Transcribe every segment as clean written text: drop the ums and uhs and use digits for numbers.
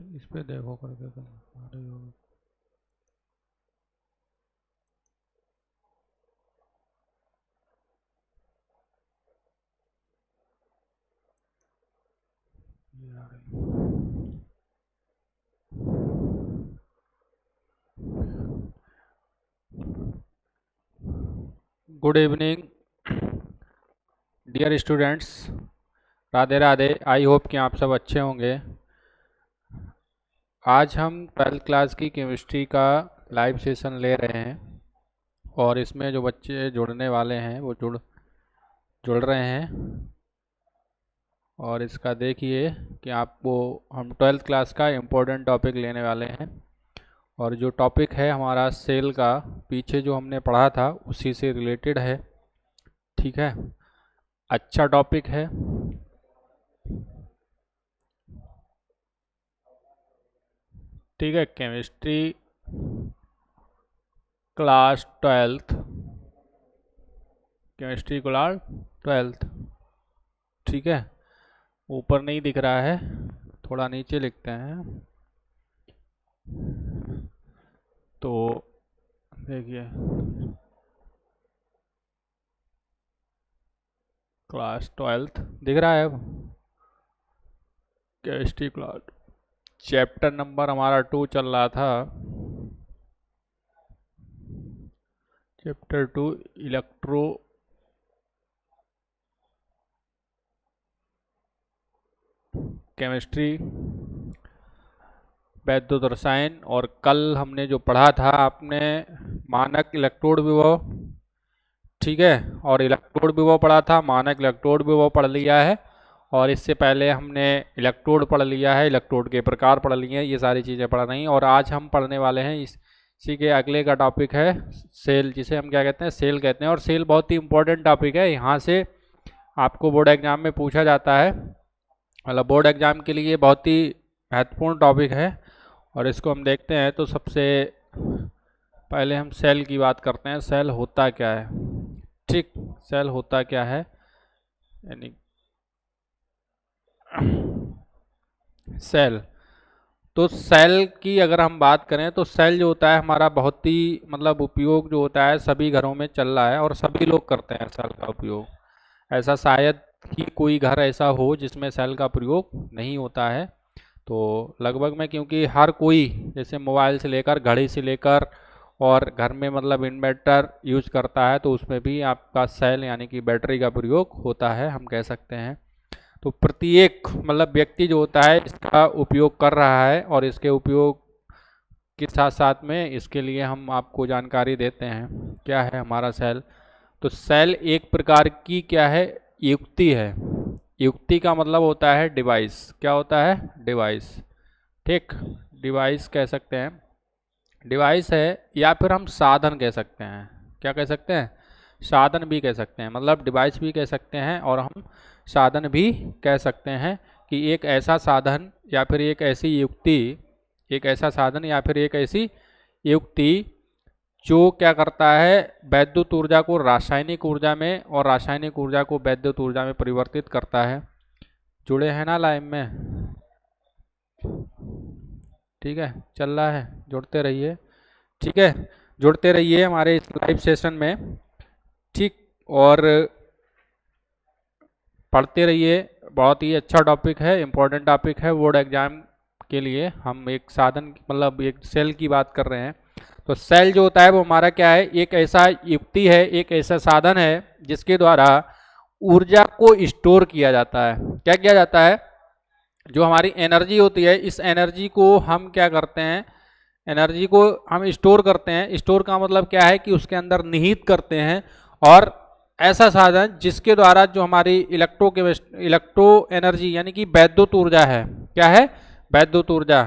इस पे देखो करके तुम। अरे good evening dear students, Radhe Radhe. I hope कि आप सब अच्छे होंगे। आज हम 12th क्लास की केमिस्ट्री का लाइव सेशन ले रहे हैं और इसमें जो बच्चे जुड़ने वाले हैं वो जुड़ जुड़ रहे हैं। और इसका देखिए कि आपको हम 12th क्लास का इम्पोर्टेंट टॉपिक लेने वाले हैं और जो टॉपिक है हमारा सेल का, पीछे जो हमने पढ़ा था उसी से रिलेटेड है। ठीक है, अच्छा टॉपिक है। ठीक है, chemistry class 12th, chemistry class 12th। ठीक है, ऊपर नहीं दिख रहा है, थोड़ा नीचे लिखते हैं। तो देखिए, क्लास 12th दिख रहा है। केमिस्ट्री क्लास चैप्टर नंबर हमारा 2 चल रहा था। चैप्टर 2 इलेक्ट्रो केमिस्ट्री वैद्युत रसायन। और कल हमने जो पढ़ा था आपने मानक इलेक्ट्रोड विभव, ठीक है, और इलेक्ट्रोड विभव पढ़ा था, मानक इलेक्ट्रोड विभव पढ़ लिया है। और इससे पहले हमने इलेक्ट्रोड पढ़ लिया है, इलेक्ट्रोड के प्रकार पढ़ लिए हैं, ये सारी चीज़ें पढ़ रही हैं। और आज हम पढ़ने वाले हैं इसी के अगले का टॉपिक है सेल, जिसे हम क्या कहते हैं, सेल कहते हैं। और सेल बहुत ही इंपॉर्टेंट टॉपिक है, यहाँ से आपको बोर्ड एग्जाम में पूछा जाता है, मतलब बोर्ड एग्जाम के लिए बहुत ही महत्वपूर्ण टॉपिक है। और इसको हम देखते हैं तो सबसे पहले हम सेल की बात करते हैं। सेल होता क्या है? ठीक, सेल होता क्या है, यानी सेल। तो सेल की अगर हम बात करें तो सेल जो होता है हमारा बहुत ही मतलब उपयोग जो होता है सभी घरों में चल रहा है और सभी लोग करते हैं सेल का उपयोग। ऐसा शायद ही कोई घर ऐसा हो जिसमें सेल का प्रयोग नहीं होता है। तो लगभग में, क्योंकि हर कोई जैसे मोबाइल से लेकर घड़ी से लेकर और घर में मतलब इन्वर्टर यूज करता है, तो उसमें भी आपका सेल यानी कि बैटरी का प्रयोग होता है, हम कह सकते हैं। तो प्रत्येक मतलब व्यक्ति जो होता है इसका उपयोग कर रहा है और इसके उपयोग के साथ साथ में इसके लिए हम आपको जानकारी देते हैं क्या है हमारा सेल। तो सेल एक प्रकार की क्या है, युक्ति है। युक्ति का मतलब होता है डिवाइस। क्या होता है? डिवाइस। ठीक, डिवाइस कह सकते हैं, डिवाइस है, या फिर हम साधन कह सकते हैं। क्या कह सकते हैं? साधन भी कह सकते हैं, मतलब डिवाइस भी कह सकते हैं और हम साधन भी कह सकते हैं कि एक ऐसा साधन या फिर एक ऐसी युक्ति, एक ऐसा साधन या फिर एक ऐसी युक्ति जो क्या करता है, वैद्युत ऊर्जा को रासायनिक ऊर्जा में और रासायनिक ऊर्जा को वैद्युत ऊर्जा में परिवर्तित करता है। जुड़े हैं ना लाइव में? ठीक है, चल रहा है, जुड़ते रहिए। ठीक है, जुड़ते रहिए हमारे इस लाइव सेशन में। ठीक, और पढ़ते रहिए, बहुत ही अच्छा टॉपिक है, इम्पोर्टेंट टॉपिक है बोर्ड एग्जाम के लिए। हम एक साधन मतलब एक सेल की बात कर रहे हैं। तो सेल जो होता है वो हमारा क्या है, एक ऐसा युक्ति है, एक ऐसा साधन है जिसके द्वारा ऊर्जा को स्टोर किया जाता है। क्या किया जाता है? जो हमारी एनर्जी होती है, इस एनर्जी को हम क्या करते हैं, एनर्जी को हम स्टोर करते हैं। स्टोर का मतलब क्या है कि उसके अंदर निहित करते हैं। और ऐसा साधन जिसके द्वारा जो हमारी इलेक्ट्रो एनर्जी यानी कि वैद्युत ऊर्जा है, क्या है? वैद्युत ऊर्जा।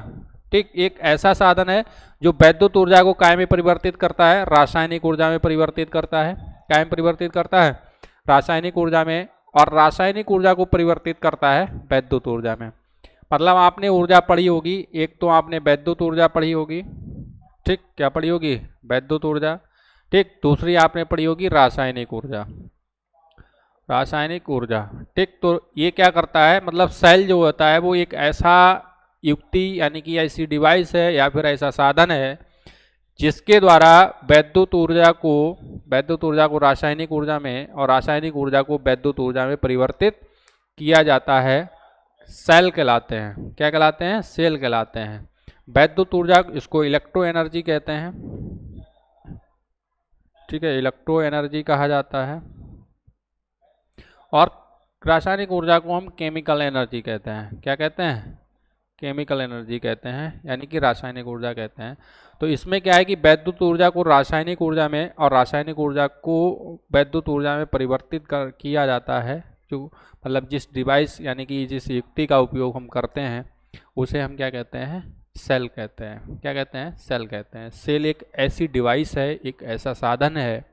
ठीक, एक ऐसा साधन है जो वैद्युत ऊर्जा को काय में परिवर्तित करता है, रासायनिक ऊर्जा में परिवर्तित करता है। काय में परिवर्तित करता है? रासायनिक ऊर्जा में। और रासायनिक ऊर्जा को परिवर्तित करता है वैद्युत ऊर्जा में। मतलब आपने ऊर्जा पढ़ी होगी, एक तो आपने वैद्युत ऊर्जा पढ़ी होगी। ठीक, क्या पढ़ी होगी? वैद्युत ऊर्जा। ठीक, दूसरी आपने पढ़ी होगी रासायनिक ऊर्जा। रासायनिक ऊर्जा। ठीक, तो ये क्या करता है, मतलब सेल जो होता है वो एक ऐसा युक्ति यानी कि ऐसी डिवाइस है या फिर ऐसा साधन है जिसके द्वारा वैद्युत ऊर्जा को रासायनिक ऊर्जा में और रासायनिक ऊर्जा को वैद्युत ऊर्जा में परिवर्तित किया जाता है, सेल कहलाते हैं। क्या कहलाते हैं? सेल कहलाते हैं। वैद्युत ऊर्जा, इसको इलेक्ट्रो एनर्जी कहते हैं, ठीक है, इलेक्ट्रो एनर्जी कहा जाता है। और रासायनिक ऊर्जा को हम केमिकल एनर्जी कहते हैं। क्या कहते हैं? केमिकल एनर्जी कहते हैं, यानी कि रासायनिक ऊर्जा कहते हैं। तो इसमें क्या है कि वैद्युत ऊर्जा को रासायनिक ऊर्जा में और रासायनिक ऊर्जा को वैद्युत ऊर्जा में परिवर्तित किया जाता है। जो मतलब जिस डिवाइस यानी कि जिस युक्ति का उपयोग हम करते हैं उसे हम क्या कहते हैं? सेल कहते हैं। क्या कहते हैं? सेल कहते हैं। सेल एक ऐसी डिवाइस है, एक ऐसा साधन है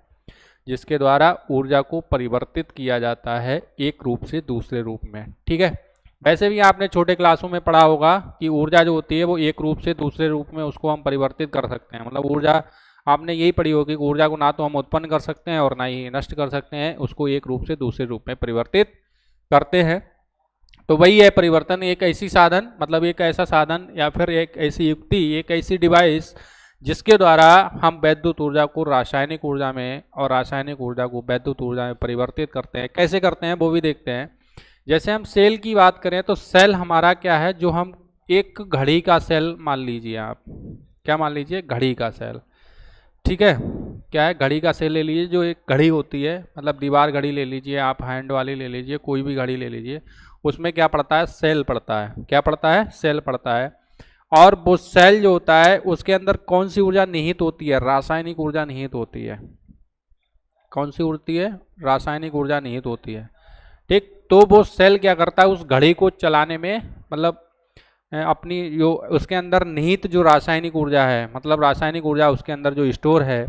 जिसके द्वारा ऊर्जा को परिवर्तित किया जाता है एक रूप से दूसरे रूप में। ठीक है, वैसे भी आपने छोटे क्लासों में पढ़ा होगा कि ऊर्जा जो होती है वो एक रूप से दूसरे रूप में उसको हम परिवर्तित कर सकते हैं। मतलब ऊर्जा आपने यही पढ़ी होगी कि ऊर्जा को ना तो हम उत्पन्न कर सकते हैं और ना ही नष्ट कर सकते हैं, उसको एक रूप से दूसरे रूप में परिवर्तित करते हैं। तो वही है परिवर्तन, एक ऐसी साधन, मतलब एक ऐसा साधन या फिर एक ऐसी युक्ति, एक ऐसी डिवाइस जिसके द्वारा हम वैद्युत ऊर्जा को रासायनिक ऊर्जा में और रासायनिक ऊर्जा को वैद्युत ऊर्जा में परिवर्तित करते हैं। कैसे करते हैं वो भी देखते हैं। जैसे हम सेल की बात करें तो सेल हमारा क्या है, जो हम एक घड़ी का सेल मान लीजिए आप, क्या मान लीजिए? घड़ी का सेल। ठीक है, क्या है? घड़ी का सेल ले लीजिए, जो एक घड़ी होती है, मतलब दीवार घड़ी ले लीजिए आप, हैंड वाली ले लीजिए, कोई भी घड़ी ले लीजिए, उसमें क्या पड़ता है? सेल पड़ता है। क्या पड़ता है? सेल पड़ता है। और वो सेल जो होता है उसके अंदर कौन सी ऊर्जा निहित होती है? रासायनिक ऊर्जा निहित होती है। कौन सी होती है? रासायनिक ऊर्जा निहित होती है। ठीक, तो वो सेल क्या करता है? उस घड़ी को चलाने में, मतलब अपनी जो उसके अंदर निहित जो रासायनिक ऊर्जा है, मतलब रासायनिक ऊर्जा उसके अंदर जो स्टोर है,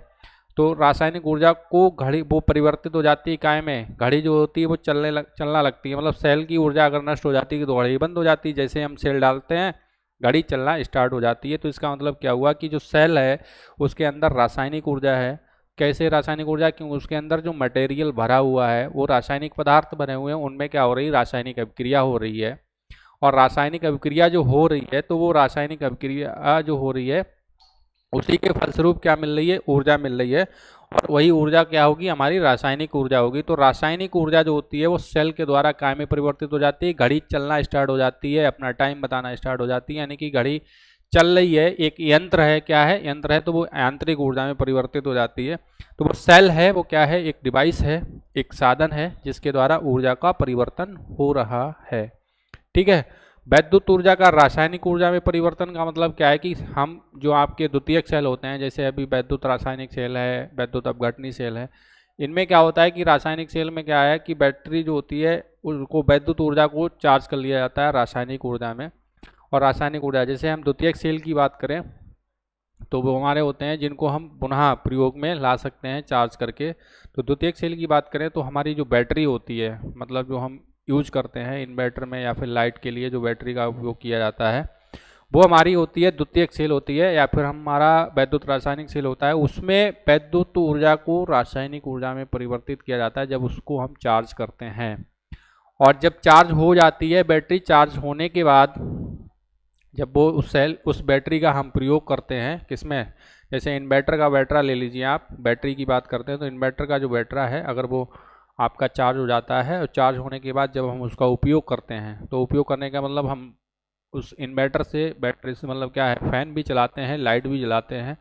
तो रासायनिक ऊर्जा को घड़ी वो परिवर्तित हो जाती है काय में, घड़ी जो होती है वो चलना लगती है। मतलब सेल की ऊर्जा अगर नष्ट हो जाती है तो घड़ी बंद हो जाती है। जैसे हम सेल डालते हैं घड़ी चलना स्टार्ट हो जाती है। तो इसका मतलब क्या हुआ कि जो सेल है उसके अंदर रासायनिक ऊर्जा है। कैसे रासायनिक ऊर्जा? क्योंकि उसके अंदर जो मटेरियल भरा हुआ है वो रासायनिक पदार्थ बने हुए हैं, उनमें क्या हो रही है? रासायनिक अभिक्रिया हो रही है। और रासायनिक अभिक्रिया जो हो रही है तो वो रासायनिक अभिक्रिया जो हो रही है उसी के फलस्वरूप क्या मिल रही है? ऊर्जा मिल रही है। और वही ऊर्जा क्या होगी? हमारी रासायनिक ऊर्जा होगी। तो रासायनिक ऊर्जा जो होती है वो सेल के द्वारा काय में परिवर्तित हो जाती है, घड़ी चलना स्टार्ट हो जाती है, अपना टाइम बताना स्टार्ट हो जाती है, यानी कि घड़ी चल रही है, एक यंत्र है। क्या है? यंत्र है, तो वो यांत्रिक ऊर्जा में परिवर्तित हो जाती है। तो वो सेल है, वो क्या है? एक डिवाइस है, एक साधन है जिसके द्वारा ऊर्जा का परिवर्तन हो रहा है। ठीक है, वैद्युत ऊर्जा का रासायनिक ऊर्जा में परिवर्तन का मतलब क्या है कि हम जो आपके द्वितीयक सेल होते हैं, जैसे अभी वैद्युत रासायनिक सेल है, वैद्युत अपघटनी सेल है, इनमें क्या होता है कि रासायनिक सेल में क्या है कि बैटरी जो होती है उसको वैद्युत ऊर्जा को चार्ज कर लिया जाता है रासायनिक ऊर्जा में। और रासायनिक ऊर्जा, जैसे हम द्वितीयक सेल की बात करें तो वो हमारे होते हैं जिनको हम पुनः प्रयोग में ला सकते हैं चार्ज करके। तो द्वितीयक सेल की बात करें तो हमारी जो बैटरी होती है, मतलब जो हम यूज करते हैं इन्वर्टर में या फिर लाइट के लिए जो बैटरी का उपयोग किया जाता है, वो हमारी होती है द्वितीयक सेल होती है, या फिर हमारा वैद्युत रासायनिक सेल होता है। उसमें वैद्युत ऊर्जा को रासायनिक ऊर्जा में परिवर्तित किया जाता है जब उसको हम चार्ज करते हैं। और जब चार्ज हो जाती है बैटरी, चार्ज होने के बाद जब वो उस बैटरी का हम प्रयोग करते हैं किसमें? जैसे इन्वर्टर का बैटरा ले लीजिए आप, बैटरी की बात करते हैं तो इन्वर्टर का जो बैटरा है अगर वो आपका चार्ज हो जाता है और चार्ज होने के बाद जब हम उसका उपयोग करते हैं, तो उपयोग करने का मतलब हम उस इन्वर्टर से, बैटरी से मतलब क्या है, फैन भी चलाते हैं, लाइट भी जलाते हैं।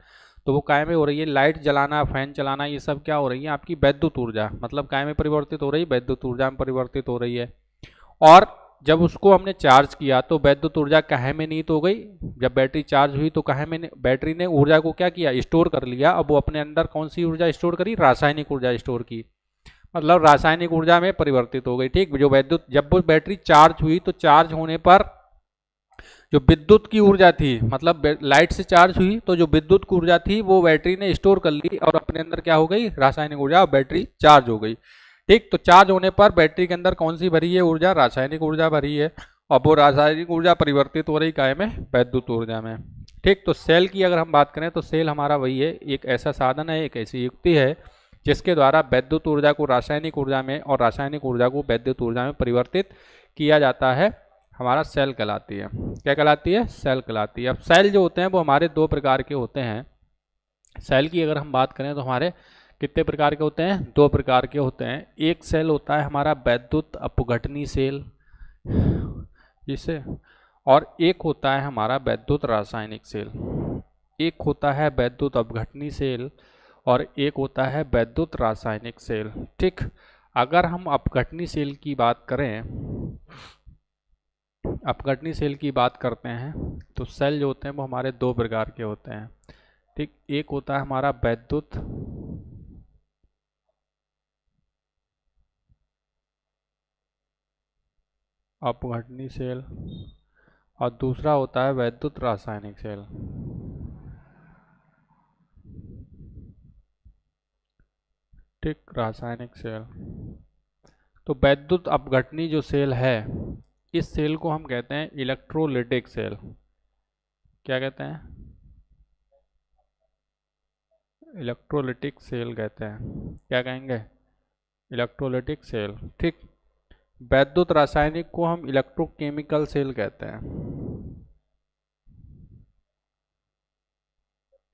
तो वो काय में हो रही है? लाइट जलाना, फैन चलाना, ये सब क्या हो रही है? आपकी वैद्युत ऊर्जा, मतलब काय में परिवर्तित हो रही है? वैद्युत ऊर्जा में परिवर्तित हो रही है। और जब उसको हमने चार्ज किया तो वैद्युत ऊर्जा काहे में निहित हो गई? जब बैटरी चार्ज हुई तो काहे में बैटरी ने ऊर्जा को क्या किया? स्टोर कर लिया। अब वो अपने अंदर कौन सी ऊर्जा स्टोर करी? रासायनिक ऊर्जा स्टोर की, मतलब रासायनिक ऊर्जा में परिवर्तित हो गई। ठीक, जो वैद्युत, जब वो बैटरी चार्ज हुई तो चार्ज होने पर जो विद्युत की ऊर्जा थी, मतलब लाइट से चार्ज हुई तो जो विद्युत की ऊर्जा थी वो बैटरी ने स्टोर कर ली और अपने अंदर क्या हो गई? रासायनिक ऊर्जा, और बैटरी चार्ज हो गई। ठीक, तो चार्ज होने पर बैटरी के अंदर कौन सी भरी है ऊर्जा? रासायनिक ऊर्जा भरी है। और वो रासायनिक ऊर्जा परिवर्तित हो रही काय में? वैद्युत ऊर्जा में। ठीक, तो सेल की अगर हम बात करें तो सेल हमारा वही है, एक ऐसा साधन है, एक ऐसी युक्ति है जिसके द्वारा वैद्युत ऊर्जा को रासायनिक ऊर्जा में और रासायनिक ऊर्जा को वैद्युत ऊर्जा में परिवर्तित किया जाता है हमारा सेल कहलाती है। क्या कहलाती है? सेल कहलाती है। अब सेल जो होते हैं वो हमारे दो प्रकार के होते हैं। सेल की अगर हम बात करें तो हमारे कितने प्रकार के होते हैं? दो प्रकार के होते हैं। एक सेल होता है हमारा वैद्युत अपघटनी सेल, जिसे, और एक होता है हमारा वैद्युत रासायनिक सेल। एक होता है वैद्युत अपघटनी सेल और एक होता है वैद्युत रासायनिक सेल। ठीक, अगर हम अपघटनी सेल की बात करें, अपघटनी सेल की बात करते हैं तो सेल जो होते हैं वो हमारे दो प्रकार के होते हैं। ठीक, एक होता है हमारा वैद्युत अपघटनी सेल और दूसरा होता है वैद्युत रासायनिक सेल। ठीक, रासायनिक सेल। तो वैद्युत अपघटनी जो सेल है, इस सेल को हम कहते हैं इलेक्ट्रोलिटिक सेल। क्या कहते हैं? इलेक्ट्रोलिटिक सेल कहते हैं। क्या कहेंगे? Electrolytic cell. ठीक, वैद्युत रासायनिक को हम इलेक्ट्रोकेमिकल सेल कहते हैं।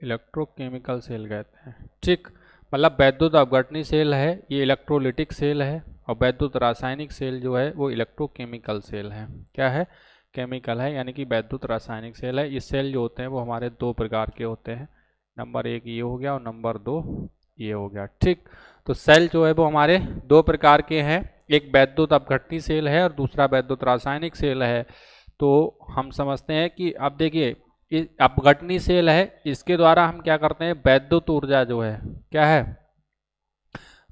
इलेक्ट्रोकेमिकल सेल कहते हैं। ठीक, मतलब वैद्युत अपघटनी सेल है ये इलेक्ट्रोलिटिक सेल है, और वैद्युत रासायनिक सेल जो है वो इलेक्ट्रोकेमिकल सेल है। क्या है? केमिकल है, यानी कि वैद्युत रासायनिक सेल है। ये सेल जो होते हैं वो हमारे दो प्रकार के होते हैं। नंबर एक ये हो गया और नंबर दो ये हो गया। ठीक, तो सेल जो है वो हमारे दो प्रकार के हैं, एक वैद्युत अपघटनी सेल है और दूसरा वैद्युत रासायनिक सेल है। तो हम समझते हैं कि अब देखिए अपघटनी सेल है, इसके द्वारा हम क्या करते हैं? वैद्युत ऊर्जा जो है, क्या है?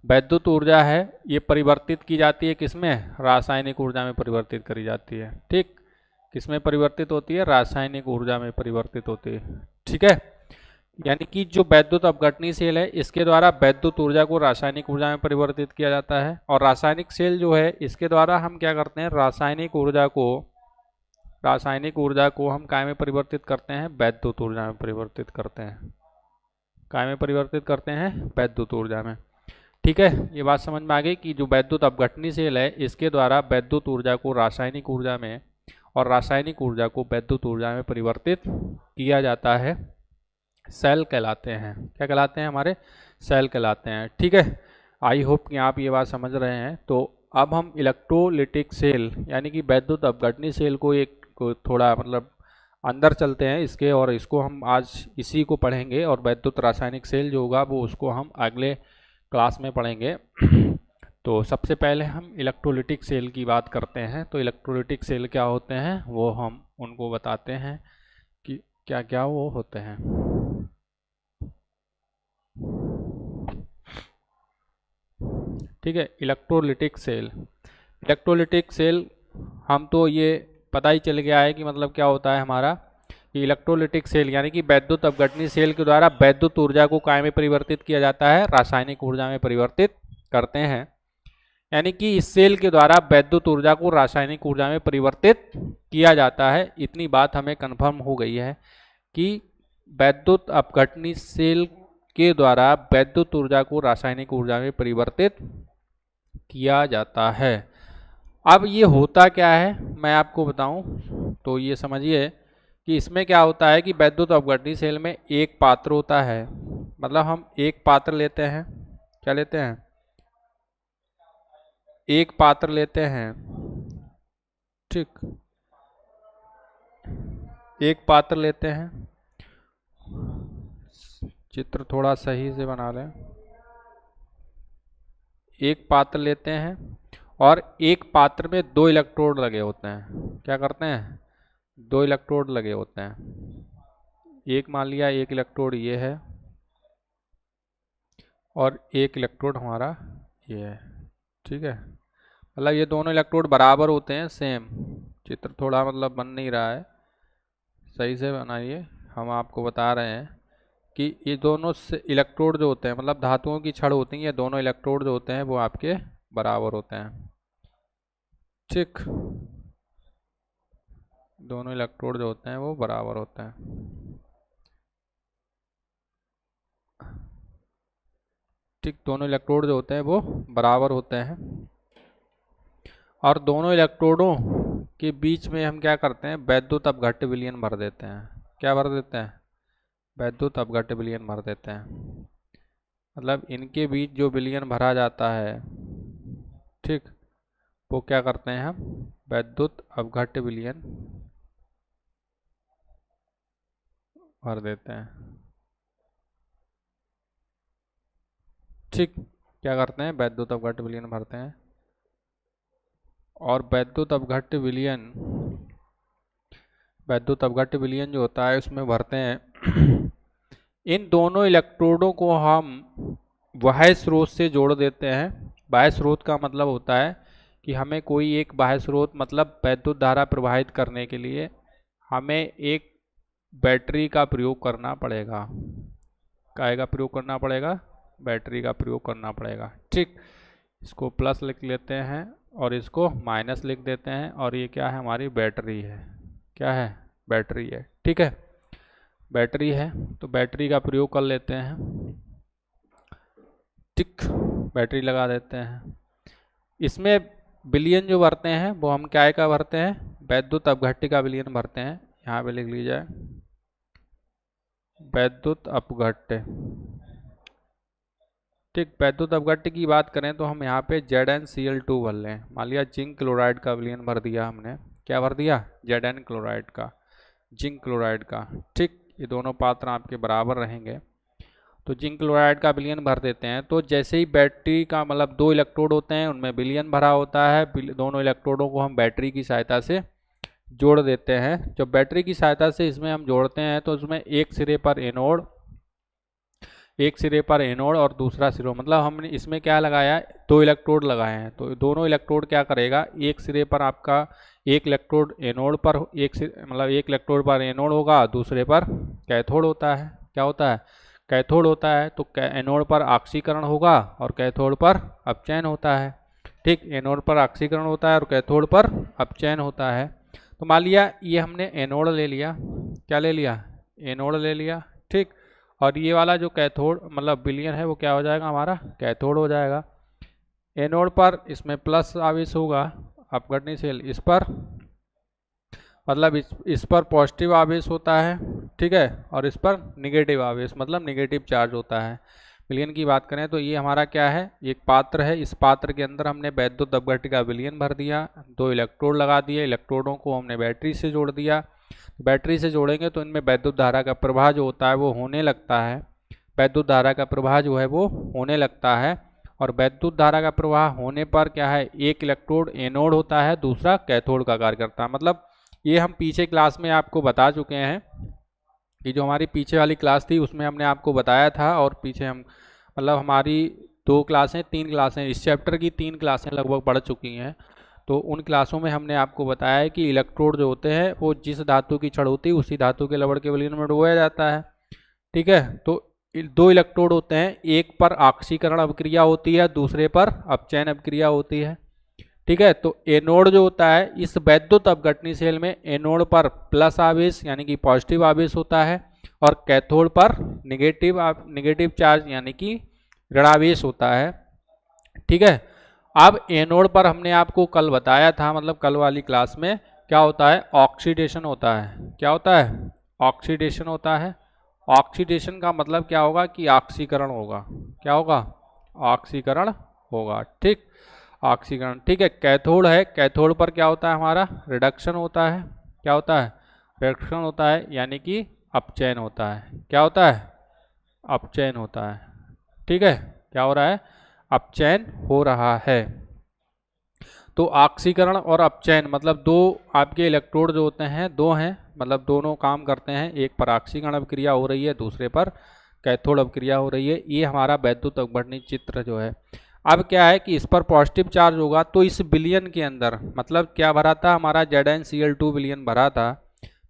वैद्युत ऊर्जा है, ये परिवर्तित की जाती है किसमें? रासायनिक ऊर्जा में परिवर्तित करी जाती है। ठीक, किसमें परिवर्तित होती है? रासायनिक ऊर्जा में परिवर्तित होती है। ठीक है, यानी कि जो वैद्युत अपघटनी सेल है इसके द्वारा वैद्युत ऊर्जा को रासायनिक ऊर्जा में परिवर्तित किया जाता है, और रासायनिक सेल जो है इसके द्वारा हम क्या करते हैं? रासायनिक ऊर्जा को हम काय में परिवर्तित करते हैं? वैद्युत ऊर्जा में परिवर्तित करते हैं। काय में परिवर्तित करते हैं? वैद्युत ऊर्जा में। ठीक है, ये बात समझ में आ गई कि जो वैद्युत अपघटनी सेल है इसके द्वारा वैद्युत ऊर्जा को रासायनिक ऊर्जा में और रासायनिक ऊर्जा को वैद्युत ऊर्जा में परिवर्तित किया जाता है। सेल कहलाते हैं। क्या कहलाते हैं? हमारे सेल कहलाते हैं। ठीक है, आई होप कि आप ये बात समझ रहे हैं। तो अब हम इलेक्ट्रोलिटिक सेल यानी कि वैद्युत अपघटनी सेल को थोड़ा मतलब अंदर चलते हैं इसके, और इसको हम आज इसी को पढ़ेंगे, और वैद्युत रासायनिक सेल जो होगा वो उसको हम अगले क्लास में पढ़ेंगे। तो सबसे पहले हम इलेक्ट्रोलिटिक सेल की बात करते हैं। तो इलेक्ट्रोलिटिक सेल क्या होते हैं वो हम उनको बताते हैं कि क्या क्या वो होते हैं। ठीक है, इलेक्ट्रोलिटिक सेल। इलेक्ट्रोलिटिक सेल हम तो ये पता ही चल गया है कि मतलब क्या होता है हमारा, कि इलेक्ट्रोलिटिक सेल यानी कि वैद्युत अपघटनी सेल के द्वारा वैद्युत ऊर्जा को काय में परिवर्तित किया जाता है? रासायनिक ऊर्जा में परिवर्तित करते हैं। यानी कि इस सेल के द्वारा वैद्युत ऊर्जा को रासायनिक ऊर्जा में परिवर्तित किया जाता है। इतनी बात हमें कन्फर्म हो गई है कि वैद्युत अपघटनी सेल के द्वारा वैद्युत ऊर्जा को रासायनिक ऊर्जा में परिवर्तित किया जाता है। अब ये होता क्या है मैं आपको बताऊं, तो ये समझिए कि इसमें क्या होता है कि वैद्युत अपघटनी सेल में एक पात्र होता है। मतलब हम एक पात्र लेते हैं। क्या लेते हैं? एक पात्र लेते हैं। ठीक, एक पात्र लेते हैं। चित्र थोड़ा सही से बना लें। एक पात्र लेते हैं और एक पात्र में दो इलेक्ट्रोड लगे होते हैं। क्या करते हैं? दो इलेक्ट्रोड लगे होते हैं। एक मान लिया एक इलेक्ट्रोड ये है और एक इलेक्ट्रोड हमारा ये है। ठीक है, मतलब ये दोनों इलेक्ट्रोड बराबर होते हैं, सेम। चित्र थोड़ा मतलब बन नहीं रहा है, सही से बनाइए। हम आपको बता रहे हैं कि ये दोनों इलेक्ट्रोड जो होते हैं, मतलब धातुओं की छड़ होती हैं, ये दोनों इलेक्ट्रोड जो होते हैं वो आपके बराबर होते हैं। ठीक, दोनों इलेक्ट्रोड जो होते हैं वो बराबर होते हैं। ठीक, दोनों इलेक्ट्रोड जो होते हैं वो बराबर होते हैं, और दोनों इलेक्ट्रोडों के बीच में हम क्या करते हैं, वैद्युत अपघट्य विलयन भर देते हैं। क्या भर देते हैं, वैद्युत अपघट्य विलयन भर देते हैं। मतलब इनके बीच जो विलयन भरा जाता है, ठीक, वो क्या करते हैं हम, वैद्युत अपघट्य विलयन भर देते हैं। ठीक, क्या करते हैं, वैद्युत अपघट्य विलयन भरते हैं। और वैद्युत अपघट्य विलयन जो होता है उसमें भरते हैं इन दोनों इलेक्ट्रोडों को हम बाह्य स्रोत से जोड़ देते हैं। बाह्य स्रोत का मतलब होता है कि हमें कोई एक बाह्य स्रोत, मतलब वैद्युत धारा प्रवाहित करने के लिए हमें एक बैटरी का प्रयोग करना पड़ेगा। काय का प्रयोग करना पड़ेगा, बैटरी का प्रयोग करना पड़ेगा। ठीक, इसको प्लस लिख लेते हैं और इसको माइनस लिख देते हैं, और ये क्या है, हमारी बैटरी है। क्या है, बैटरी है। ठीक है, बैटरी है, तो बैटरी का प्रयोग कर लेते हैं। ठीक, बैटरी लगा देते हैं। इसमें विलयन जो भरते हैं वो हम क्या का भरते हैं, वैद्युत अपघट्य का विलयन भरते हैं। यहाँ पे लिख लीजिए वैद्युत अपघट्य। ठीक, वैद्युत अपघट्य की बात करें तो हम यहाँ पे ZnCl2 भर लें। मान लिया जिंक क्लोराइड का विलयन भर दिया हमने। क्या भर दिया, Zn क्लोराइड का, जिंक क्लोराइड का। ठीक, ये दोनों पात्र आपके बराबर रहेंगे, तो जिंक क्लोराइड का विलयन भर देते हैं। तो जैसे ही बैटरी का, मतलब दो इलेक्ट्रोड होते हैं उनमें विलयन भरा होता है, दोनों इलेक्ट्रोडों को हम बैटरी की सहायता से जोड़ देते हैं। जब बैटरी की सहायता से इसमें हम जोड़ते हैं तो उसमें एक सिरे पर एनोड और दूसरा सिरा, मतलब हमने इसमें क्या लगाया, दो इलेक्ट्रोड लगाए हैं। तो दोनों इलेक्ट्रोड क्या करेगा, एक सिरे पर आपका एक इलेक्ट्रोड एनोड पर, मतलब एक इलेक्ट्रोड पर एनोड होगा, दूसरे पर कैथोड होता है। क्या होता है, कैथोड होता है। तो एनोड पर ऑक्सीकरण होगा और कैथोड पर अपचयन होता है। ठीक, एनोड पर ऑक्सीकरण होता है और कैथोड पर अपचयन होता है। तो मान लिया ये हमने एनोड ले लिया, क्या ले लिया, एनोड ले लिया। ठीक, और ये वाला जो कैथोड मतलब विलयन है वो क्या हो जाएगा, हमारा कैथोड हो जाएगा। एनोड पर इसमें प्लस आवेश होगा अपघटनी सेल, इस पर मतलब इस पर पॉजिटिव आवेश होता है। ठीक है, और इस पर निगेटिव आवेश, मतलब निगेटिव चार्ज होता है। विलयन की बात करें तो ये हमारा क्या है, एक पात्र है। इस पात्र के अंदर हमने वैद्युत अपघट्य का विलयन भर दिया, दो इलेक्ट्रोड लगा दिए, इलेक्ट्रोडों को हमने बैटरी से जोड़ दिया। बैटरी से जोड़ेंगे तो इनमें वैद्युत धारा का प्रवाह जो होता है वो होने लगता है। वैद्युत धारा का प्रवाह जो है वो होने लगता है, और वैद्युत धारा का प्रवाह होने पर क्या है, एक इलेक्ट्रोड एनोड होता है, दूसरा कैथोड का कार्य करता है। मतलब ये हम पीछे क्लास में आपको बता चुके हैं कि जो हमारी पीछे वाली क्लास थी उसमें हमने आपको बताया था, और पीछे हम मतलब हमारी 3 क्लासें इस चैप्टर की 3 क्लासें लगभग पढ़ चुकी हैं। तो उन क्लासों में हमने आपको बताया है कि इलेक्ट्रोड जो होते हैं वो जिस धातु की छड़ होती है उसी धातु के लवड़ के विलयन में डुबोया जाता है। ठीक है, तो दो इलेक्ट्रोड होते हैं, एक पर ऑक्सीकरण अभिक्रिया होती है, दूसरे पर अपचयन अभिक्रिया होती है। ठीक है, तो एनोड जो होता है इस वैद्युत अपघटनी सेल में एनोड पर प्लस आवेश यानी कि पॉजिटिव आवेश होता है, और कैथोड पर निगेटिव चार्ज यानी कि ऋणावेश होता है। ठीक है, अब एनोड पर हमने आपको कल बताया था, मतलब कल वाली क्लास में, क्या होता है, ऑक्सीडेशन होता है। क्या होता है, ऑक्सीडेशन होता है। ऑक्सीडेशन का मतलब क्या होगा कि ऑक्सीकरण होगा। क्या होगा, ऑक्सीकरण होगा। ठीक, ऑक्सीकरण। ठीक है, कैथोड है, कैथोड पर क्या होता है, हमारा रिडक्शन होता है। क्या होता है, रिडक्शन होता है, यानी कि अपचयन होता है। क्या होता है, अपचयन होता है। ठीक है, क्या हो रहा है, अपचयन हो रहा है। तो ऑक्सीकरण और अपचयन मतलब दो आपके इलेक्ट्रोड जो होते हैं, दो हैं, मतलब दोनों काम करते हैं। एक पर ऑक्सीकरण अभिक्रिया हो रही है, दूसरे पर कैथोड अभिक्रिया हो रही है। ये हमारा वैद्युत अपघटनी चित्र जो है। अब क्या है कि इस पर पॉजिटिव चार्ज होगा, तो इस विलयन के अंदर मतलब क्या भरा था, हमारा ZnCl2 विलयन भरा था।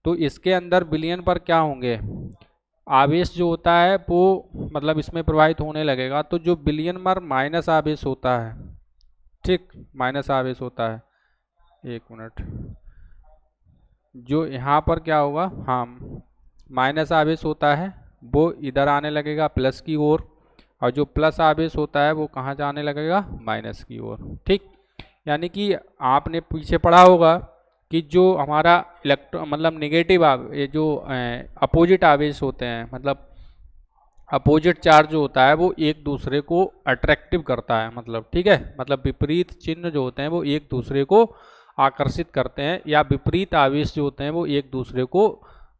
तो इसके अंदर विलयन पर क्या होंगे, आवेश जो होता है वो मतलब इसमें प्रवाहित होने लगेगा। तो जो विलयन पर माइनस आवेश होता है, ठीक, माइनस आवेश होता है, एक मिनट, जो यहाँ पर क्या होगा, हाँ, माइनस आवेश होता है वो इधर आने लगेगा प्लस की ओर, और जो प्लस आवेश होता है वो कहाँ जाने लगेगा, माइनस की ओर। ठीक, यानी कि आपने पीछे पढ़ा होगा कि जो हमारा इलेक्ट्रॉन मतलब नेगेटिव ये जो अपोजिट आवेश होते हैं, मतलब अपोजिट चार्ज जो होता है वो एक दूसरे को अट्रैक्टिव करता है, मतलब ठीक है, मतलब विपरीत चिन्ह जो होते हैं वो एक दूसरे को आकर्षित करते हैं, या विपरीत आवेश जो होते हैं वो एक दूसरे को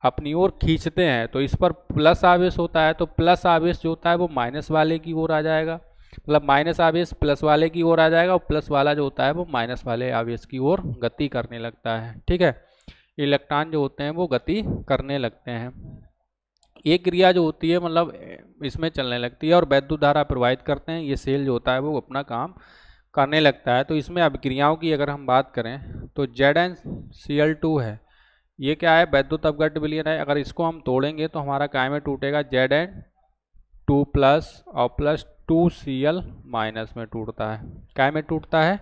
अपनी ओर खींचते हैं। तो इस पर प्लस आवेश होता है, तो प्लस आवेश जो होता है वो माइनस वाले की ओर आ जाएगा, मतलब माइनस आवेश प्लस वाले की ओर आ जाएगा, और प्लस वाला जो होता है वो माइनस वाले आवेश की ओर गति करने लगता है। ठीक है, इलेक्ट्रॉन जो होते हैं वो गति करने लगते हैं। ये क्रिया जो होती है मतलब इसमें चलने लगती है और वैद्युत धारा प्रवाहित करते हैं, ये सेल जो होता है वो अपना काम करने लगता है। तो इसमें अभिक्रियाओं की अगर हम बात करें तो ZnCl2 है, ये क्या है, वैद्युत अपघट्ट विलयन है। अगर इसको हम तोड़ेंगे तो हमारा काय में टूटेगा, Zn2 प्लस और प्लस 2Cl माइनस में टूटता है, काय में टूटता है,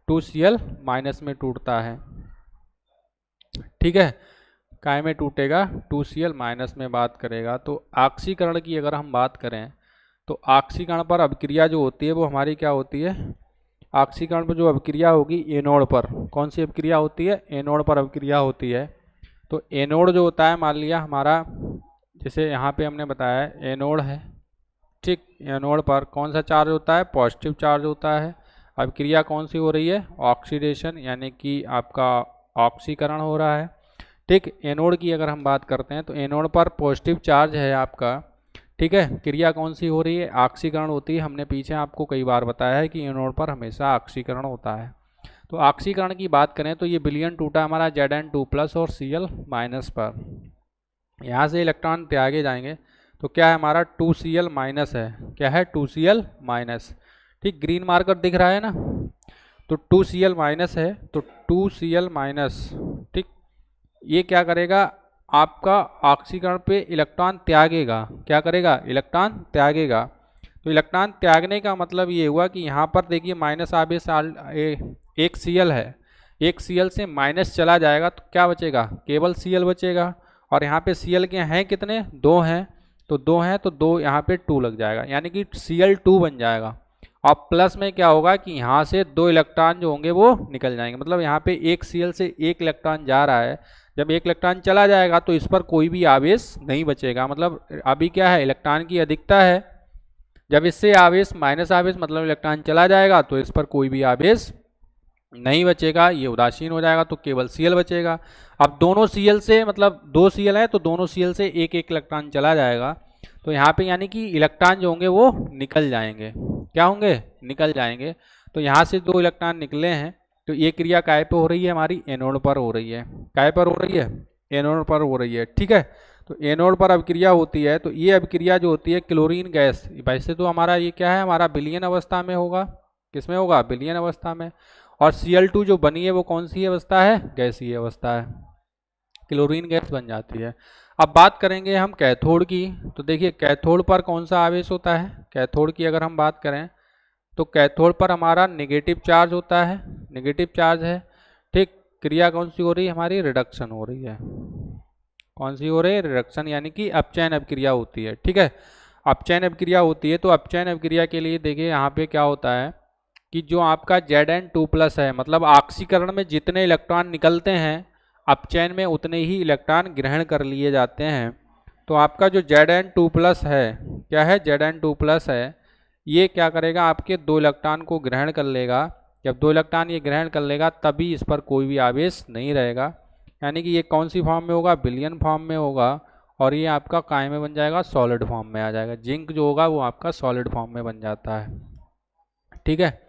2Cl माइनस में टूटता है। ठीक है, काय में टूटेगा, 2Cl माइनस में बात करेगा। तो ऑक्सीकरण की अगर हम बात करें तो ऑक्सीकरण पर अभिक्रिया जो होती है वो हमारी क्या होती है, ऑक्सीकरण पर जो अभिक्रिया होगी एनोड पर, कौन सी अभिक्रिया होती है, एनोड पर अभिक्रिया होती है। तो एनोड जो होता है, मान लिया हमारा जैसे यहाँ पे हमने बताया एनोड है, ठीक, एनोड पर कौन सा चार्ज होता है, पॉजिटिव चार्ज होता है। अभिक्रिया कौन सी हो रही है, ऑक्सीडेशन, यानी कि आपका ऑक्सीकरण हो रहा है। ठीक, एनोड की अगर हम बात करते हैं तो एनोड पर पॉजिटिव चार्ज है आपका, ठीक है, क्रिया कौन सी हो रही है, ऑक्सीकरण होती है। हमने पीछे आपको कई बार बताया है कि एनोड पर हमेशा ऑक्सीकरण होता है। तो ऑक्सीकरण की बात करें तो ये विलयन टूटा हमारा Zn2 प्लस और Cl माइनस पर, यहाँ से इलेक्ट्रॉन त्यागे जाएंगे तो क्या है हमारा 2Cl माइनस है, क्या है 2Cl माइनस, ठीक, ग्रीन मार्कर दिख रहा है ना, तो 2Cl माइनस है, तो 2Cl माइनस, ठीक, ये क्या करेगा, आपका ऑक्सीकरण पे इलेक्ट्रॉन त्यागेगा, क्या करेगा, इलेक्ट्रॉन त्यागेगा। तो इलेक्ट्रॉन त्यागने का मतलब ये हुआ कि यहाँ पर देखिए माइनस आवेश एक Cl है, एक Cl से माइनस चला जाएगा तो क्या बचेगा, केवल Cl बचेगा, और यहाँ पे Cl के हैं कितने, 2 हैं, तो 2 हैं तो 2 यहाँ पे 2 लग जाएगा, यानी कि Cl2 बन जाएगा। और प्लस में क्या होगा कि यहाँ से 2 इलेक्ट्रॉन जो होंगे वो निकल जाएंगे, मतलब यहाँ पे एक Cl से एक इलेक्ट्रॉन जा रहा है, जब एक इलेक्ट्रॉन चला जाएगा तो इस पर कोई भी आवेश नहीं बचेगा, मतलब अभी क्या है, इलेक्ट्रॉन की अधिकता है, जब इससे आवेश माइनस आवेश मतलब इलेक्ट्रॉन चला जाएगा तो इस पर कोई भी आवेश नहीं बचेगा, ये उदासीन हो जाएगा, तो केवल Cl बचेगा। अब दोनों Cl से मतलब 2 Cl है तो दोनों Cl से एक एक इलेक्ट्रॉन चला जाएगा, तो यहाँ पे यानी कि इलेक्ट्रॉन जो होंगे वो निकल जाएंगे, क्या होंगे, निकल जाएंगे। तो यहाँ से 2 इलेक्ट्रॉन निकले हैं, तो ये क्रिया काय पे हो रही है, हमारी एनोड पर हो रही है, काय पर हो रही है, एनोड पर हो रही है। ठीक है, तो एनोड पर अभिक्रिया होती है, तो ये अभिक्रिया जो होती है क्लोरीन गैस, वैसे तो हमारा ये क्या है, हमारा विलयन अवस्था में होगा, किसमें होगा, विलयन अवस्था में, और Cl2 जो बनी है वो कौन सी अवस्था है, गैसीय अवस्था है, क्लोरीन गैस बन जाती है। अब बात करेंगे हम कैथोड की, तो देखिए कैथोड पर कौन सा आवेश होता है, कैथोड की अगर हम बात करें तो कैथोड पर हमारा नेगेटिव चार्ज होता है, नेगेटिव चार्ज है, ठीक, क्रिया कौन सी हो रही है, हमारी रिडक्शन हो रही है, कौन सी हो रही है, रिडक्शन, यानी कि अपचयन अभिक्रिया होती है। ठीक है, अपचयन अभिक्रिया होती है, तो अपचयन अभिक्रिया के लिए देखिए यहाँ पे क्या होता है कि जो आपका Zn2 प्लस है, मतलब ऑक्सीकरण में जितने इलेक्ट्रॉन निकलते हैं अपचयन में उतने ही इलेक्ट्रॉन ग्रहण कर लिए जाते हैं। तो आपका जो Zn2 प्लस है, क्या है, Zn2 प्लस है, ये क्या करेगा, आपके 2 इलेक्ट्रॉन को ग्रहण कर लेगा, जब 2 इलेक्ट्रॉन ये ग्रहण कर लेगा तभी इस पर कोई भी आवेश नहीं रहेगा, यानी कि ये कौन सी फॉर्म में होगा, विलयन फॉर्म में होगा, और ये आपका काय में बन जाएगा, सॉलिड फॉर्म में आ जाएगा, जिंक जो होगा वो आपका सॉलिड फॉर्म में बन जाता है। ठीक है,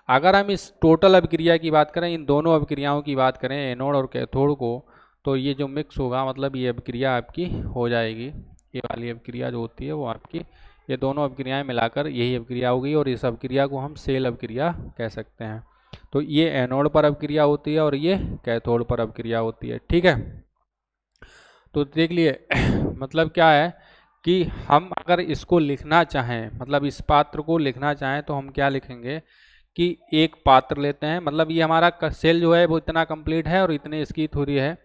अगर हम इस टोटल अभिक्रिया की बात करें, इन दोनों अभिक्रियाओं की बात करें एनोड और कैथोड को, तो ये जो मिक्स होगा मतलब ये अभिक्रिया आपकी हो जाएगी, ये वाली अभिक्रिया जो होती है वो आपकी, ये दोनों अभिक्रियाएं मिलाकर यही अभिक्रिया होगी, और इस अभिक्रिया को हम सेल अभिक्रिया कह सकते हैं। तो ये एनोड पर अभिक्रिया होती है और ये कैथोड पर अभिक्रिया होती है। ठीक है, तो देख लिए मतलब क्या है कि हम अगर इसको लिखना चाहें, मतलब इस पात्र को लिखना चाहें तो हम क्या लिखेंगे कि एक पात्र लेते हैं, मतलब ये हमारा सेल जो है वो इतना कंप्लीट है और इतने इसकी थ्योरी है।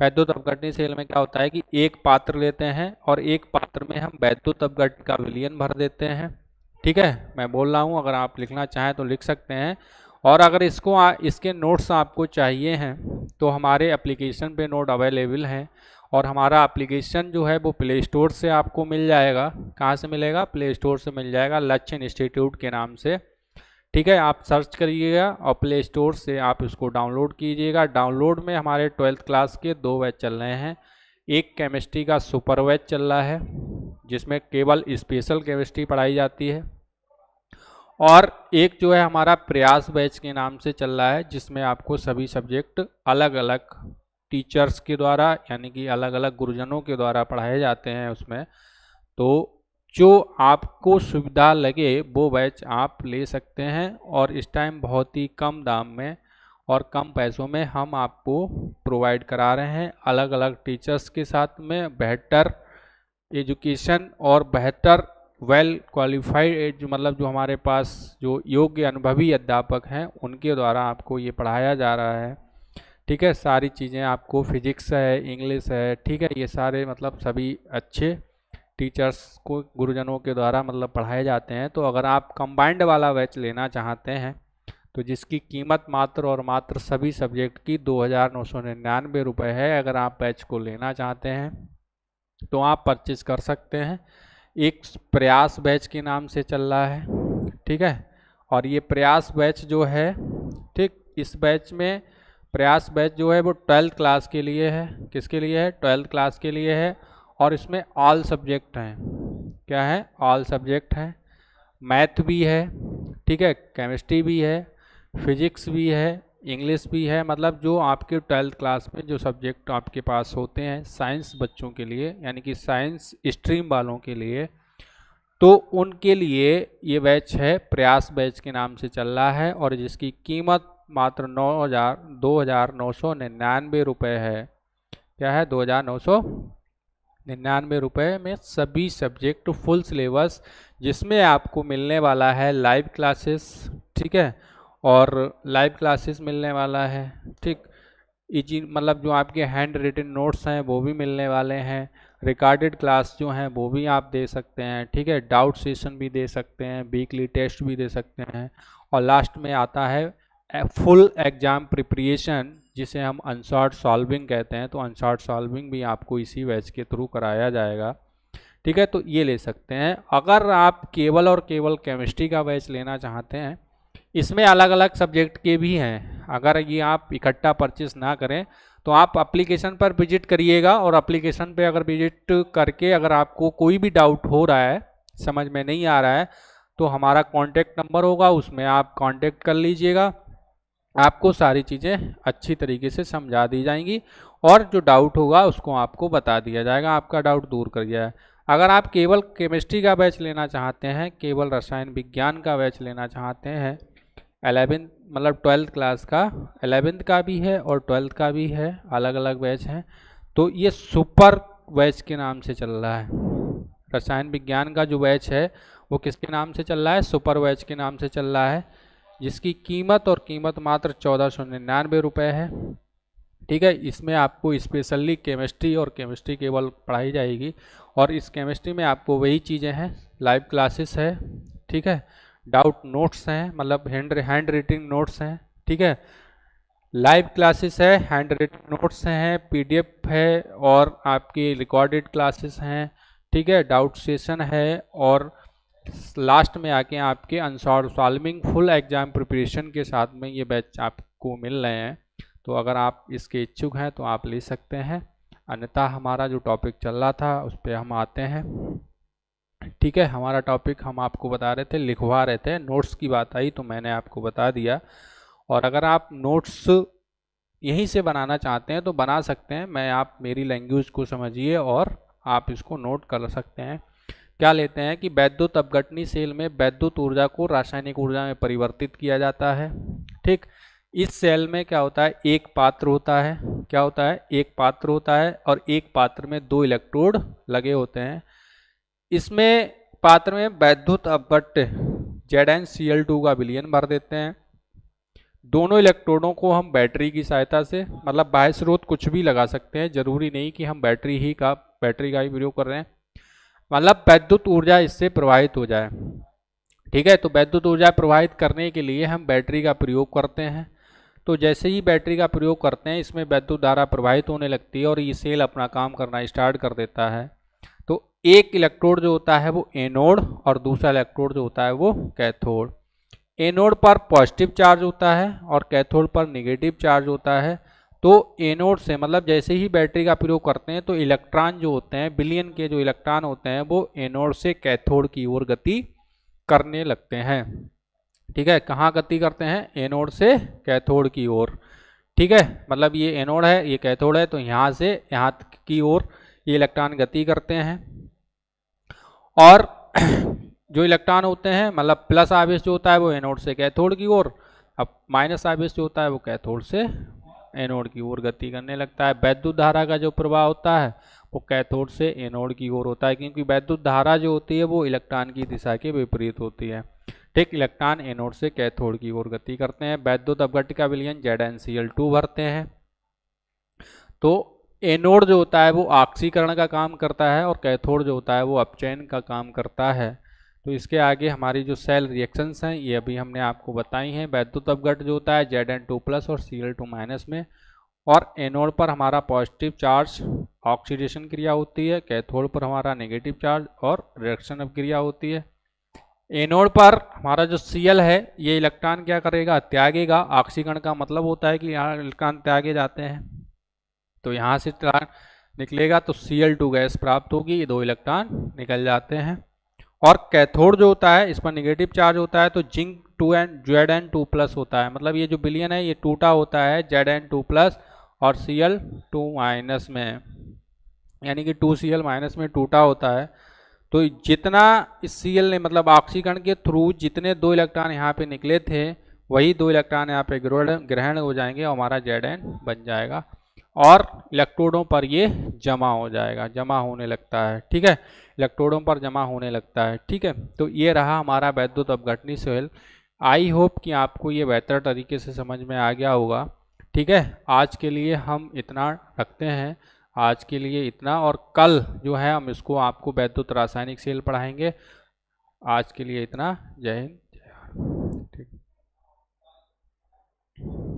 वैद्युत अपघटनी सेल में क्या होता है कि एक पात्र लेते हैं और एक पात्र में हम वैद्युत अपघटन का विलयन भर देते हैं। ठीक है, मैं बोल रहा हूँ, अगर आप लिखना चाहें तो लिख सकते हैं, और अगर इसके नोट्स आपको चाहिए हैं तो हमारे एप्लीकेशन पे नोट अवेलेबल हैं, और हमारा एप्लीकेशन जो है वो प्ले स्टोर से आपको मिल जाएगा। कहाँ से मिलेगा? प्ले स्टोर से मिल जाएगा, लक्ष्य इंस्टीट्यूट के नाम से। ठीक है, आप सर्च करिएगा और प्ले स्टोर से आप इसको डाउनलोड कीजिएगा। डाउनलोड में हमारे 12th क्लास के 2 बैच चल रहे हैं। एक केमिस्ट्री का सुपर बैच चल रहा है जिसमें केवल स्पेशल केमिस्ट्री पढ़ाई जाती है, और एक जो है हमारा प्रयास बैच के नाम से चल रहा है जिसमें आपको सभी सब्जेक्ट अलग अलग टीचर्स के द्वारा, यानी कि अलग अलग गुरुजनों के द्वारा पढ़ाए जाते हैं उसमें। तो जो आपको सुविधा लगे वो बैच आप ले सकते हैं, और इस टाइम बहुत ही कम दाम में और कम पैसों में हम आपको प्रोवाइड करा रहे हैं, अलग अलग टीचर्स के साथ में बेहतर एजुकेशन और बेहतर वेल क्वालिफाइड, जो मतलब जो हमारे पास जो योग्य अनुभवी अध्यापक हैं उनके द्वारा आपको ये पढ़ाया जा रहा है। ठीक है, सारी चीज़ें आपको, फिजिक्स है, इंग्लिश है, ठीक है, ये सारे मतलब सभी अच्छे टीचर्स को गुरुजनों के द्वारा मतलब पढ़ाए जाते हैं। तो अगर आप कंबाइंड वाला बैच लेना चाहते हैं तो जिसकी कीमत मात्र और मात्र सभी सब्जेक्ट की 2,999 रुपये है, अगर आप बैच को लेना चाहते हैं तो आप परचेज कर सकते हैं। एक प्रयास बैच के नाम से चल रहा है, ठीक है, और ये प्रयास बैच जो है, ठीक, इस बैच में प्रयास बैच जो है वो 12th क्लास के लिए है। किसके लिए है? 12th क्लास के लिए है, और इसमें ऑल सब्जेक्ट हैं। क्या है? ऑल सब्जेक्ट हैं। मैथ भी है, ठीक है, केमिस्ट्री भी है, फिजिक्स भी है, इंग्लिश भी है, मतलब जो आपके 12th क्लास में जो सब्जेक्ट आपके पास होते हैं साइंस बच्चों के लिए, यानी कि साइंस स्ट्रीम वालों के लिए, तो उनके लिए ये बैच है, प्रयास बैच के नाम से चल रहा है, और जिसकी कीमत मात्र 2,999 रुपये है। क्या है? 2,999 रुपये में सभी सब्जेक्ट फुल सिलेबस, जिसमें आपको मिलने वाला है लाइव क्लासेस, ठीक है, और लाइव क्लासेस मिलने वाला है, ठीक, मतलब जो आपके हैंड रिटन नोट्स हैं वो भी मिलने वाले हैं, रिकॉर्डेड क्लास जो हैं वो भी आप दे सकते हैं, ठीक है, डाउट सेशन भी दे सकते हैं, वीकली टेस्ट भी दे सकते हैं, और लास्ट में आता है फुल एग्ज़ाम प्रिपरेशन, जिसे हम अनसॉर्ट सॉल्विंग कहते हैं। तो अनसॉर्ट सॉल्विंग भी आपको इसी बैच के थ्रू कराया जाएगा। ठीक है, तो ये ले सकते हैं। अगर आप केवल और केवल केमिस्ट्री का बैच लेना चाहते हैं, इसमें अलग अलग सब्जेक्ट के भी हैं, अगर ये आप इकट्ठा परचेस ना करें तो आप एप्लीकेशन पर विजिट करिएगा, और एप्लीकेशन पे अगर विजिट करके अगर आपको कोई भी डाउट हो रहा है, समझ में नहीं आ रहा है, तो हमारा कॉन्टैक्ट नंबर होगा, उसमें आप कॉन्टैक्ट कर लीजिएगा। आपको सारी चीज़ें अच्छी तरीके से समझा दी जाएंगी, और जो डाउट होगा उसको आपको बता दिया जाएगा, आपका डाउट दूर कर दिया है। अगर आप केवल केमिस्ट्री का बैच लेना चाहते हैं, केवल रसायन विज्ञान का बैच लेना चाहते हैं, 11 मतलब 12th क्लास का, 11th का भी है और 12th का भी है, अलग अलग बैच हैं, तो ये सुपर बैच के नाम से चल रहा है। रसायन विज्ञान का जो बैच है वो किसके नाम से चल रहा है? सुपर बैच के नाम से चल रहा है, जिसकी कीमत मात्र 1,499 रुपये है। ठीक है, इसमें आपको स्पेशली केमिस्ट्री और केमिस्ट्री केवल पढ़ाई जाएगी, और इस केमिस्ट्री में आपको वही चीज़ें हैं, लाइव क्लासेस है, ठीक है, डाउट नोट्स हैं, मतलब हैंड रिटिंग नोट्स हैं, ठीक है, लाइव क्लासेस है, हैंड रिटिंग नोट्स हैं, पीडीएफ है, और आपकी रिकॉर्डेड क्लासेस हैं, ठीक है, डाउट सेशन है, और लास्ट में आके आपके answer solving full exam preparation के साथ में ये बैच आपको मिल रहे हैं। तो अगर आप इसके इच्छुक हैं तो आप ले सकते हैं, अन्यथा हमारा जो टॉपिक चल रहा था उस पर हम आते हैं। ठीक है, हमारा टॉपिक हम आपको बता रहे थे, लिखवा रहे थे, नोट्स की बात आई तो मैंने आपको बता दिया। और अगर आप नोट्स यहीं से बनाना चाहते हैं तो बना सकते हैं, आप मेरी लैंग्वेज को समझिए और आप इसको नोट कर सकते हैं। क्या लेते हैं कि वैद्युत अपघटनी सेल में वैद्युत ऊर्जा को रासायनिक ऊर्जा में परिवर्तित किया जाता है। ठीक, इस सेल में क्या होता है, एक पात्र होता है, क्या होता है, एक पात्र होता है, और एक पात्र में 2 इलेक्ट्रोड लगे होते हैं। इसमें पात्र में वैद्युत अपघट्य ZnCl2 का विलयन भर देते हैं। दोनों इलेक्ट्रोडों को हम बैटरी की सहायता से, मतलब बाह्य स्रोत कुछ भी लगा सकते हैं, जरूरी नहीं कि हम बैटरी का ही प्रयोग कर रहे हैं, मतलब वैद्युत ऊर्जा इससे प्रवाहित हो जाए। ठीक है। तो वैद्युत ऊर्जा प्रवाहित करने के लिए हम बैटरी का प्रयोग करते हैं। तो जैसे ही बैटरी का प्रयोग करते हैं इसमें वैद्युत धारा प्रवाहित होने लगती है और ये सेल अपना काम करना स्टार्ट कर देता है। तो एक इलेक्ट्रोड जो होता है वो एनोड और दूसरा इलेक्ट्रोड जो होता है वो कैथोड। एनोड पर पॉजिटिव चार्ज होता है और कैथोड पर नेगेटिव चार्ज होता है। तो एनोड से मतलब जैसे ही बैटरी का प्रयोग करते हैं तो इलेक्ट्रॉन जो होते हैं, बिलियन के जो इलेक्ट्रॉन होते हैं वो एनोड से कैथोड की ओर गति करने लगते हैं। ठीक है, कहाँ गति करते हैं? एनोड से कैथोड की ओर। ठीक है, मतलब ये एनोड है, ये कैथोड है, तो यहाँ से यहाँ की ओर ये इलेक्ट्रॉन गति करते हैं। और जो इलेक्ट्रॉन होते हैं मतलब प्लस आवेश जो होता है वो एनोड से कैथोड की ओर, अब माइनस आवेश जो होता है वो कैथोड से एनोड की ओर गति करने लगता है। वैद्युत धारा का जो प्रवाह होता है वो कैथोड से एनोड की ओर होता है, क्योंकि वैद्युत धारा जो होती है वो इलेक्ट्रॉन की दिशा के विपरीत होती है। ठीक, इलेक्ट्रॉन एनोड से कैथोड की ओर गति करते हैं। वैद्युत अपघट्य विलयन ZnCl2 भरते हैं। तो एनोड जो होता है वो ऑक्सीकरण का काम करता है और कैथोड जो होता है वो अपचयन का काम करता है। तो इसके आगे हमारी जो सेल रिएक्शंस हैं ये अभी हमने आपको बताई हैं। वैद्युत अपघट्य जो होता है Zn2+ और Cl2- में, और एनोड पर हमारा पॉजिटिव चार्ज ऑक्सीडेशन क्रिया होती है, कैथोड पर हमारा नेगेटिव चार्ज और रिडक्शन अभिक्रिया होती है। एनोड पर हमारा जो Cl है ये इलेक्ट्रॉन क्या करेगा? त्यागेगा। ऑक्सीकरण का मतलब होता है कि यहाँ इलेक्ट्रॉन त्यागे जाते हैं, तो यहाँ से निकलेगा तो Cl2 गैस प्राप्त होगी, ये 2 इलेक्ट्रॉन निकल जाते हैं। और कैथोड जो होता है इस पर नेगेटिव चार्ज होता है, तो जिंक Zn2+ होता है। मतलब ये जो बिलियन है ये टूटा होता है Zn2+ और Cl2- में, यानी कि 2Cl- में टूटा होता है। तो जितना इस Cl ने मतलब ऑक्सीकरण के थ्रू जितने 2 इलेक्ट्रॉन यहाँ पे निकले थे वही 2 इलेक्ट्रॉन यहाँ पे ग्रहण हो जाएंगे और हमारा Zn बन जाएगा और इलेक्ट्रोडों पर ये जमा हो जाएगा, जमा होने लगता है। ठीक है, इलेक्ट्रोडों पर जमा होने लगता है। ठीक है, तो ये रहा हमारा वैद्युत अपघटनी सेल। आई होप कि आपको ये बेहतर तरीके से समझ में आ गया होगा। ठीक है, आज के लिए हम इतना रखते हैं, आज के लिए इतना, और कल जो है हम इसको आपको वैद्युत रासायनिक सेल पढ़ाएंगे। आज के लिए इतना। जय हिंद।